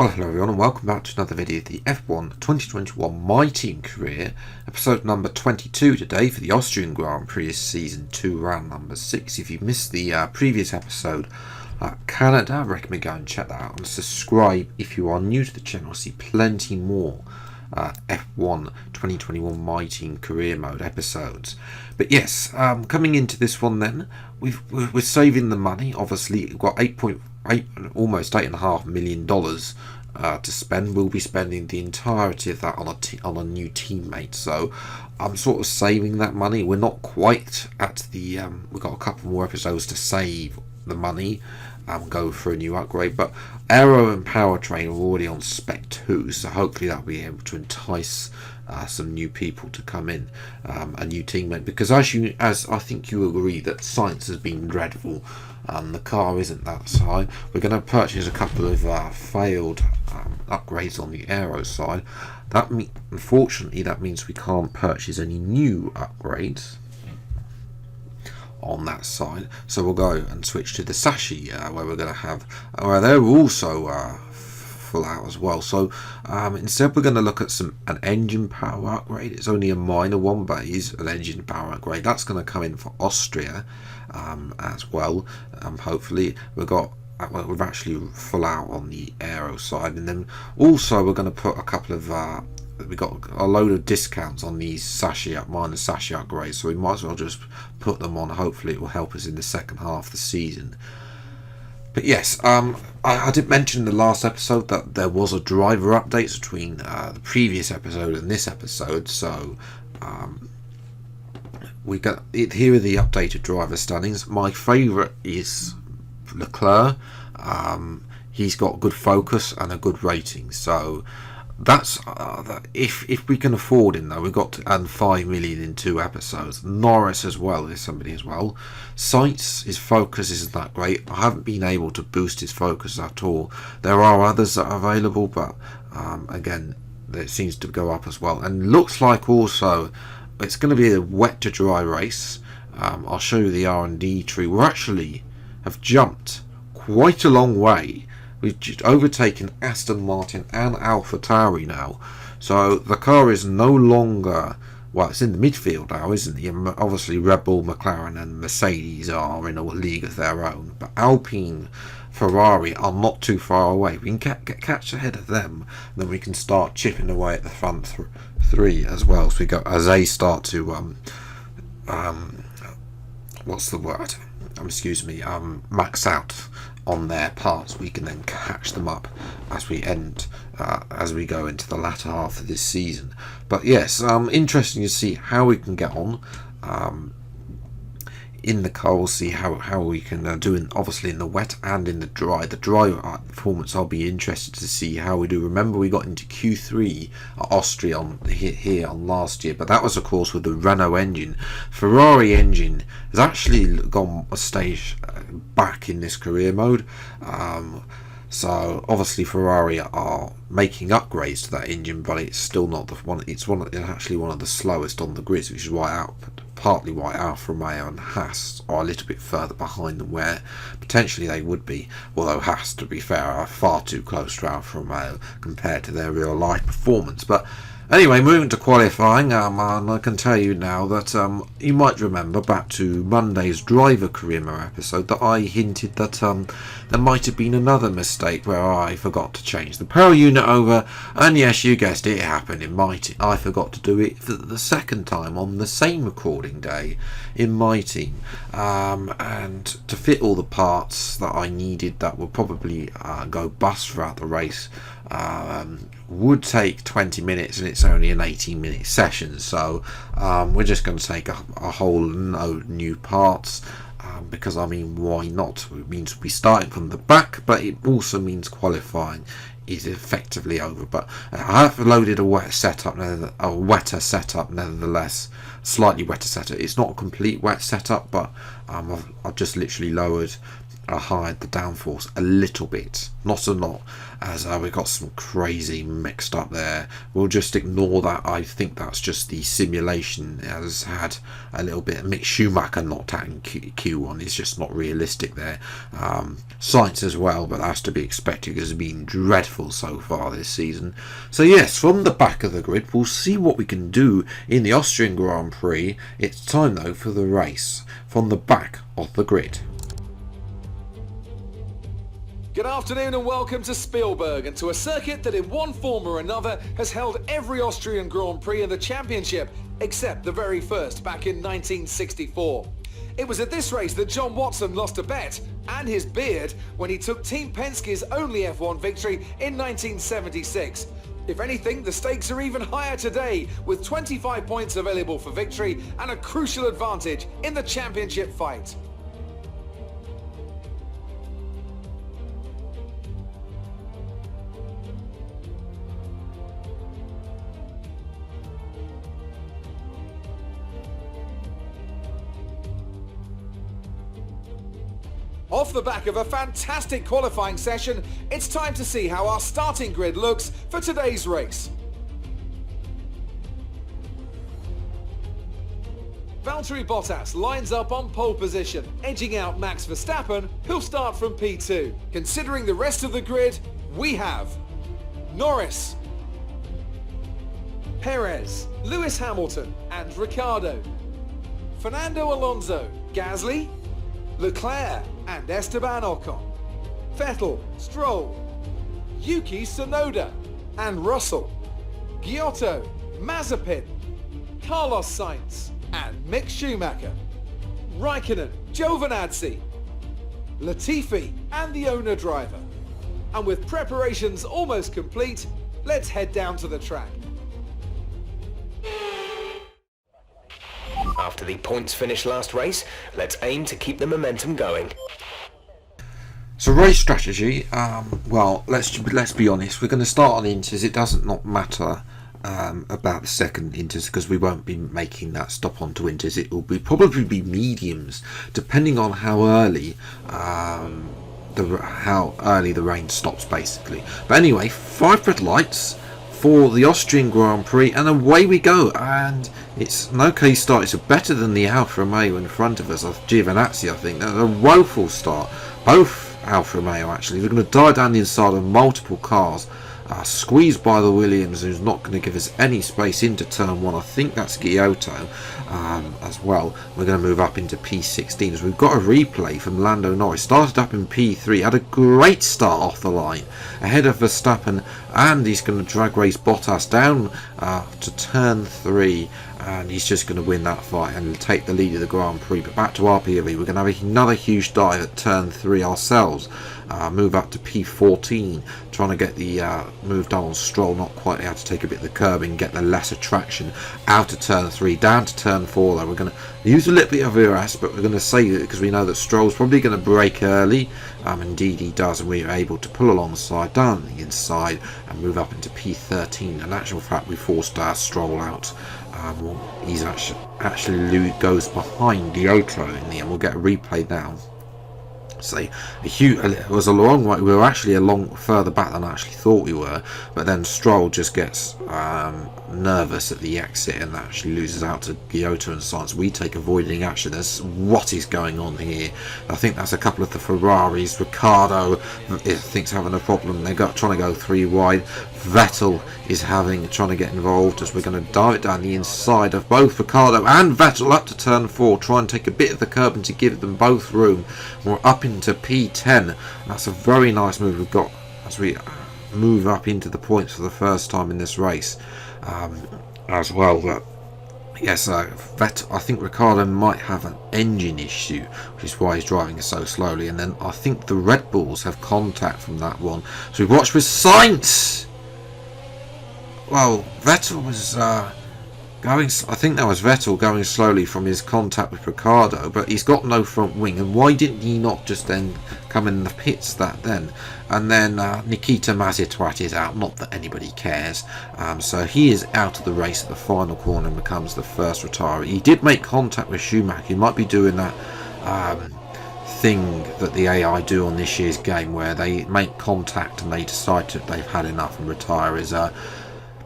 Well, hello everyone and welcome back to another video of the F1 2021 My Team Career, episode number 22 today for the Austrian Grand Prix Season 2, round number 6. If you missed the previous episode, Canada, I recommend go and check that out and subscribe if you are new to the channel. See plenty more F1 2021 My Team Career Mode episodes. But yes, coming into this one then, we're saving the money. Obviously, we've got almost $8.5 million to spend. We'll be spending the entirety of that on a new teammate. So I'm sort of saving that money. We're not quite at the we've got a couple more episodes to save the money and go for a new upgrade, but Aero and Powertrain are already on Spec 2, so hopefully that'll be able to entice some new people to come in, a new teammate, because as I think you agree that science has been dreadful. The car isn't that side. We're going to purchase a couple of failed upgrades on the aero side. Unfortunately, that means we can't purchase any new upgrades on that side. So we'll go and switch to the Sashi, where we're going to have, they're also full out as well. So instead we're going to look at an engine power upgrade. It's only a minor one, but it is an engine power upgrade. That's going to come in for Austria as well. Hopefully we've actually full out on the aero side, and then also we're going to put a couple of we got a load of discounts on these minor Sashi upgrades, so we might as well just put them on. Hopefully it will help us in the second half of the season. But yes, I did mention in the last episode that there was a driver update between the previous episode and this episode, so we got it. Here are the updated driver standings. My favourite is Leclerc. He's got good focus and a good rating, so that's if we can afford him, though. We've got to earn 5 million in 2 episodes. Norris as well is somebody as well. Sainz, his focus isn't that great. I haven't been able to boost his focus at all. There are others that are available, but again, it seems to go up as well. And looks like also it's going to be a wet to dry race. I'll show you the R&D tree. We actually have jumped quite a long way. We've just overtaken Aston Martin and AlphaTauri now. So the car is no longer, well, it's in the midfield now, isn't it? Obviously Red Bull, McLaren and Mercedes are in a league of their own, but Alpine, Ferrari are not too far away. We can catch ahead of them, and then we can start chipping away at the front three as well. So we go as they start to what's the word? Max out on their parts. We can then catch them up as we go into the latter half of this season. But yes, interesting to see how we can get on in the car. We'll see how we can do obviously in the wet and in the dry. The dry performance, I'll be interested to see how we do. Remember, we got into Q3 at Austria here on last year, but that was of course with the Renault engine. Ferrari engine has actually gone a stage back in this career mode. So obviously Ferrari are making upgrades to that engine, but it's still not the one. It's actually one of the slowest on the grids, which is partly why Alfa Romeo and Haas are a little bit further behind than where potentially they would be. Although Haas, to be fair, are far too close to Alfa Romeo compared to their real life performance. But anyway, moving to qualifying, and I can tell you now that you might remember back to Monday's driver career mode episode that I hinted that there might have been another mistake where I forgot to change the power unit over, and yes, you guessed it, it happened in my team. I forgot to do it for the second time on the same recording day in my team, and to fit all the parts that I needed that would probably go bust throughout the race would take 20 minutes, and it's only an 18-minute session, so we're just going to take a whole load of new parts, because I mean, why not? It means we'll be starting from the back, but it also means qualifying is effectively over. But I have loaded a wetter setup nevertheless, slightly wetter setup. It's not a complete wet setup, but I've just literally lowered hide the downforce a little bit, not a lot, as we got some crazy mixed up there. We'll just ignore that. I think that's just the simulation has had a little bit of Mick Schumacher knocked out in Q1. It's just not realistic there. Science as well, but that's to be expected because it's been dreadful so far this season. So yes, from the back of the grid, we'll see what we can do in the Austrian Grand Prix. It's time though for the race from the back of the grid. Good afternoon and welcome to Spielberg, and to a circuit that in one form or another has held every Austrian Grand Prix in the championship except the very first back in 1964. It was at this race that John Watson lost a bet and his beard when he took Team Penske's only F1 victory in 1976. If anything, the stakes are even higher today, with 25 points available for victory and a crucial advantage in the championship fight. Off the back of a fantastic qualifying session, it's time to see how our starting grid looks for today's race. Valtteri Bottas lines up on pole position, edging out Max Verstappen, who'll start from P2. Considering the rest of the grid, we have Norris, Perez, Lewis Hamilton and Ricciardo, Fernando Alonso, Gasly, Leclerc and Esteban Ocon, Vettel, Stroll, Yuki Tsunoda and Russell, Giotto, Mazepin, Carlos Sainz and Mick Schumacher, Raikkonen, Giovinazzi, Latifi and the owner driver. And with preparations almost complete, let's head down to the track. After the points finish last race, let's aim to keep the momentum going. So race strategy, well, let's be honest. We're going to start on inters. It doesn't not matter about the second inters because we won't be making that stop onto inters. It will probably be mediums, depending on how early the rain stops, basically. But anyway, 5 red lights for the Austrian Grand Prix, and away we go. And it's an okay start. It's better than the Alfa Romeo in front of us, of Giovinazzi, I think. That's a woeful start. Both Alfa Romeo, actually. They're going to dive down the inside of multiple cars. Squeezed by the Williams, who's not going to give us any space into turn 1. I think that's Giotto as well. We're going to move up into P16 as we've got a replay from Lando Norris. Started up in P3, had a great start off the line ahead of Verstappen, and he's going to drag race Bottas down to turn 3, and he's just going to win that fight and take the lead of the Grand Prix. But back to our POV, we're going to have another huge dive at turn 3 ourselves. Move up to P14, trying to get the move done on Stroll. Not quite able to take a bit of the curbing, get the lesser traction out of turn 3, down to turn 4 though. We're going to use a little bit of ERS, but we're going to save it because we know that Stroll's probably going to brake early. Indeed he does, and we're able to pull alongside, down the inside, and move up into P13. In actual fact, we forced our Stroll out. He's actually goes behind Giotto in the end. We'll get a replay now. So it was a long way. We were actually a long further back than I actually thought we were, but then Stroll just gets nervous at the exit and actually loses out to Giotto and Sainz. We take avoiding action. What is going on here? I think that's a couple of the Ferraris. Ricciardo thinks having a problem. They're trying to go 3 wide. Vettel is trying to get involved as we're going to dive it down the inside of both Ricciardo and Vettel up to turn 4. Try and take a bit of the curb and to give them both room. We're up into P10. That's a very nice move we've got as we move up into the points for the first time in this race as well. But yes, Vettel, I think Ricciardo might have an engine issue, which is why he's driving so slowly. And then I think the Red Bulls have contact from that one. So we watch with Sainz. Well, Vettel was going. I think that was Vettel going slowly from his contact with Ricciardo, but he's got no front wing. And why didn't he not just then come in the pits then? And then Nikita Mazepin is out. Not that anybody cares. So he is out of the race at the final corner and becomes the first retiree. He did make contact with Schumacher. He might be doing that thing that the AI do on this year's game, where they make contact and they decide that they've had enough and retire, is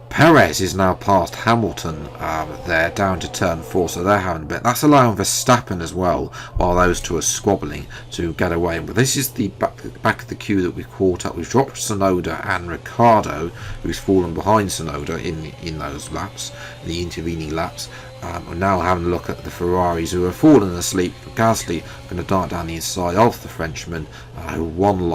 Perez is now past Hamilton there, down to turn 4, so they're having a bit. That's allowing Verstappen as well, while those two are squabbling, to get away. But this is the back of the queue that we've caught up. We've dropped Tsunoda and Ricciardo, who's fallen behind Tsunoda in those laps, the intervening laps. We're now having a look at the Ferraris, who have fallen asleep. Gasly going to dart down the inside of the Frenchman, who won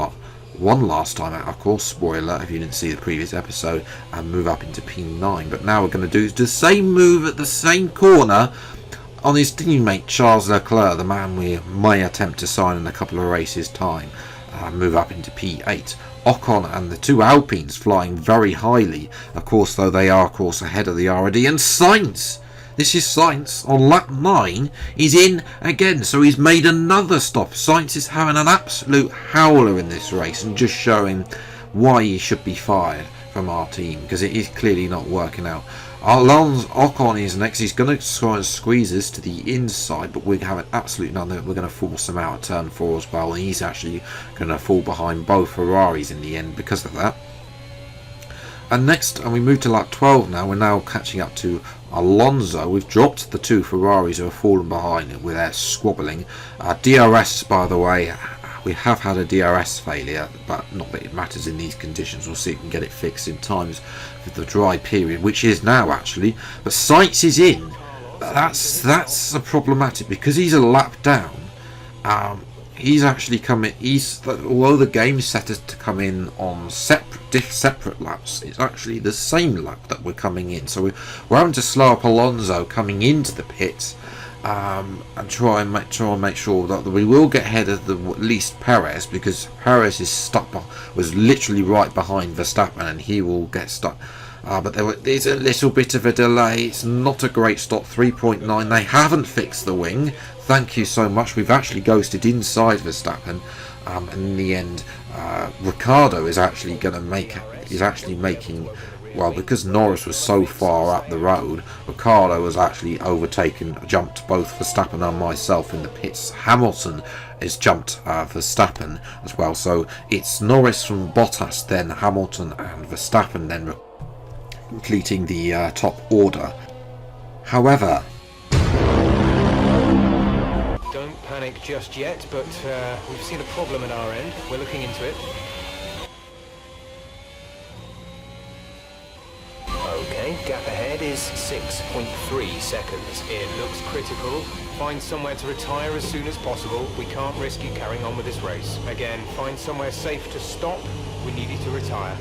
last time out, of course, spoiler if you didn't see the previous episode, and move up into P9. But now we're going to do the same move at the same corner on his teammate Charles Leclerc, the man we may attempt to sign in a couple of races time. Move up into P8. Ocon and the two Alpines flying very highly, of course, though they are, of course, ahead of the RD. And Sainz, this is Sainz on lap 9, he's in again, so he's made another stop. Sainz is having an absolute howler in this race, and just showing why he should be fired from our team, because it is clearly not working out. Ocon is next. He's going to try and squeeze us to the inside, but we're having absolutely none of it. We're going to force him out at turn 4 as well, and he's actually going to fall behind both Ferraris in the end because of that. And next, and we move to lap 12 now, we're now catching up to Alonso. We've dropped the two Ferraris who have fallen behind with their squabbling. DRS, by the way, we have had a DRS failure, but not that it matters in these conditions. We'll see if we can get it fixed in times for the dry period, which is now actually. But Sainz is in. That's a problematic, because he's a lap down. He's actually coming. Although the game set us to come in on separate laps, it's actually the same lap that we're coming in. So we're having to slow up Alonso coming into the pits, and try and make sure that we will get ahead of at least Perez, because Perez is was literally right behind Verstappen, and he will get stuck. But there's a little bit of a delay. It's not a great stop. 3.9. They haven't fixed the wing. Thank you so much. We've actually ghosted inside Verstappen, and in the end, Ricciardo is actually making. Well, because Norris was so far up the road, Ricciardo was actually jumped both Verstappen and myself in the pits. Hamilton has jumped Verstappen as well. So it's Norris from Bottas, then Hamilton and Verstappen, then completing the top order. However, don't panic just yet, but we've seen a problem at our end. We're looking into it. Okay, gap ahead is 6.3 seconds. It looks critical. Find somewhere to retire as soon as possible. We can't risk you carrying on with this race. Again, find somewhere safe to stop. We need you to retire.